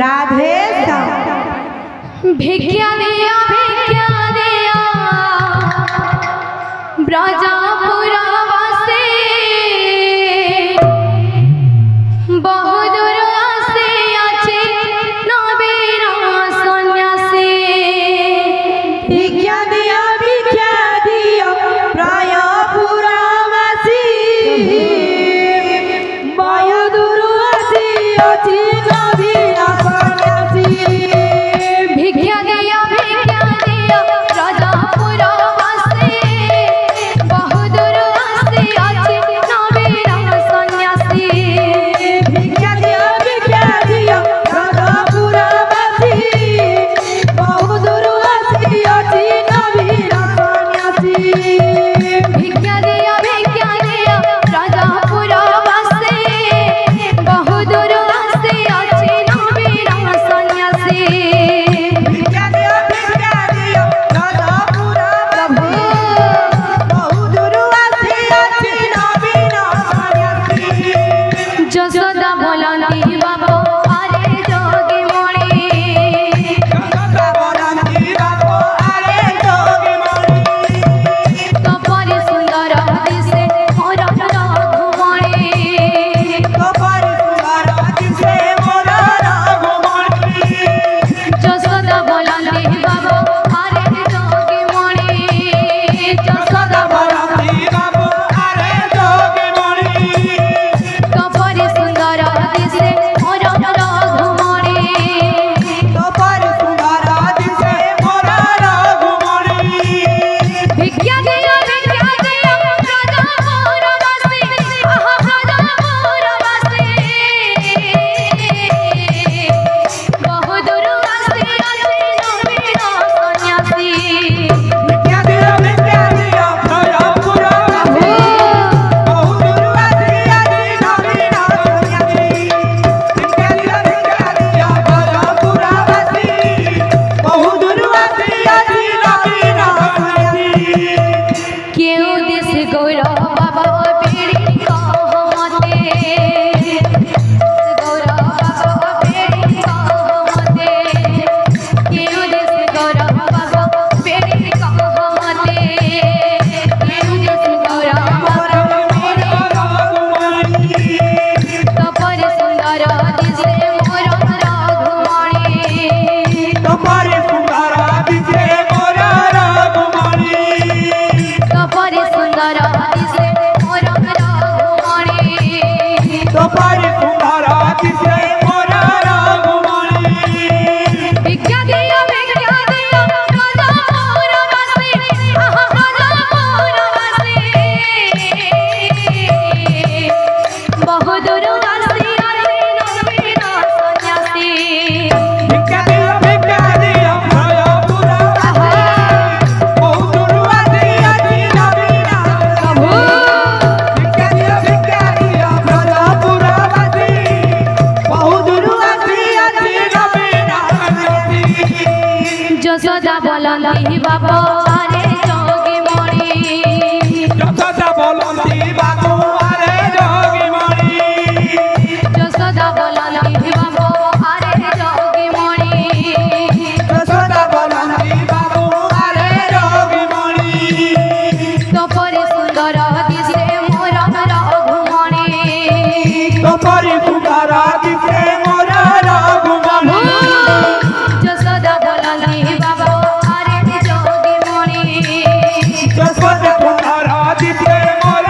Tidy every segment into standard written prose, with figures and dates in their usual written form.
राधे भिक्षा दिया ब्रजपुरा वासे बहुदूर आसे आछे नबीरा सन्यासी भिक्षा दिया ब्रजपुरा वासी बहुदूर आसे आछे नबीरा सन्यासी भिक्षा दिया ब्रजपुरा वासे बहुदूर आसे आछे नबीरा सन्यासी भिक्षा दिया ब्रजपुरा वासी बहुदूर आसे आछे नबीरा सन्यासी भिक्षा दिया ब्रजपुरा वासे बहुदूर आसे आछे नबीरा सन्यासी भिक्षा दिया ब्रजपुरा प्रभु बहुदूर आसे आछे नबीरा सन्यासी जसोदा बोलती बाबा आरे जोगी मणि जसोदा बोलती बाबा आरे जोगी मणि कपरी सुंदर दिसे मोर रघुमणि कपरी सुंदर दिसे मोर रघुमणि जसोदा बोलती बाबा आरे जोगी मणि जसोदा बोलती बाबा आरे जोगी मणि कपरी सुंदर दिसे मोर रघुमणि कपरी सुंदर दिसे मोर रघुमणि भिक्षा दिया ब्रजपुरा वासी ब्रजपुरा वासी बहुदूर आसे आछे नबीरा सन्यासी भिक्षा दिया ब्रजपुरा वासी बहुदूर आसे आछे नबीरा सन्यासी भिक्षा दिया ब्रजपुरा वासी बहुदूर आसे आछे नबीरा सन्यासी केउ दिस गौरव बाबा पीड़ी कहमते गौरव बाबा पीड़ी कहमते केउ दिस गौरव बाबा पीड़ी कहमते केउ दिस गौरव बाबा पीड़ी कपर सुंदर दिसे मोर रघुमणि कपरी सुंदर दिसे मोर रघुमणि कपर सुंदर दिसे मोर रघुमणि कपरी सुंदर दिसे मोर रघुमणि भिक्षा दिया ब्रजपुरा वासी ब्रजपुरा वासी बहुदूर आसे आछे नबीरा सन्यासी भिक्षा दिया ब्रजपुरा वासी बहुदूर आसे आछे नबीरा प्रभु भिक्षा दिया ब्रजपुरा वासी बहुदूर आसे आछे नबीरा सन्यासी जसोदा बोलती बाबा आरे जोगी मणि जसोदा बोलती बाबू आरे जोगी मणि जसोदा बोलती बाबा आरे जोगी मणि जसोदा बोलती बाबू आरे जोगी मणि कपरी सुंदर दिसे मोर रघुमणि कपरी सुंदर दिसे मोर रघुमणि जसोदा बोलती बाबा आरे जोगी मणि जसोदा सुंदर दिसे मोर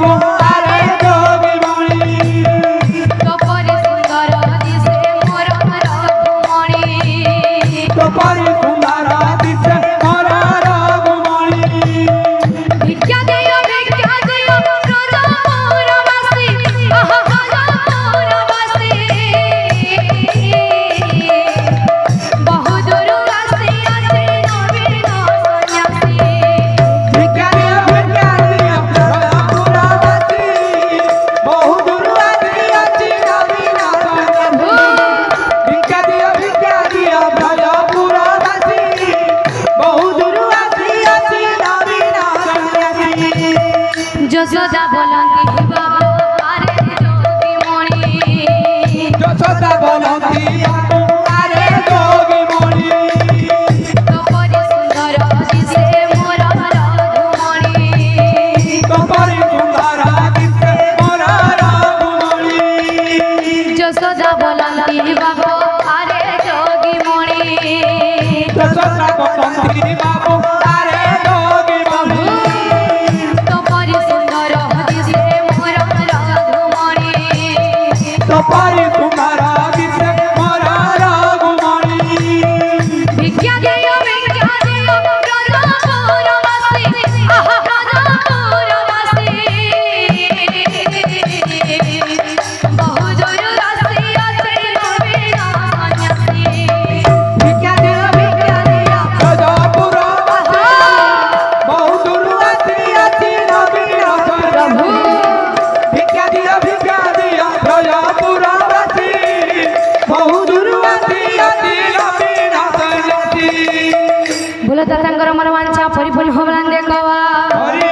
बाबू आरे जोगीमणि तोपरि सुंदर दिसे मोर रघुमणि तोपरि सुंदर दिसे मोर रघुमणि भिक्षा दियो ब्रजपुरवासी आहा ब्रजपुरवासी बहु दूर आसी आछे नवीन सन्यासी भिक्षा दियो ब्रजपुरवासी बहु दूर आसी अछि नवीन सन्यासी भिक्षा दियो ब्रजपुरवासी बहु दूर आसी अछि नवीन सन्यासी যশোদা বলন্তি বাবু আরে যোগীমণি যশোদা বলন্তি বাবু আরে যোগীমণি তোপরি সুন্দর দিশে মোর রঘুমণি তোপরি সুন্দর দিশে মোর রঘুমণি যশোদা বলন্তি বাবু আরে যোগীমণি যশোদা বলন্তি বাবু আরে যোগীমণি তোপরি সুন্দর দিশে মোর রঘুমণি তোপরি সুন্দর দিশে মোর রঘুমণি ভিক্ষা দিও ব্রজপুরবাসী আহা ব্রজপুরবাসী বহু দূর আসি আছে নবীন সন্ন্যাসী भिक्षा दियो ब्रजपुरवासी बहु दूर आसी अछि नवीन सन्यासी भिक्षा दियो ब्रजपुरवासी बहु दूर आसी अछि नवीन सन्यासी बोलो तातांकर मन वांछा परिपूर्ण होबलान देखवा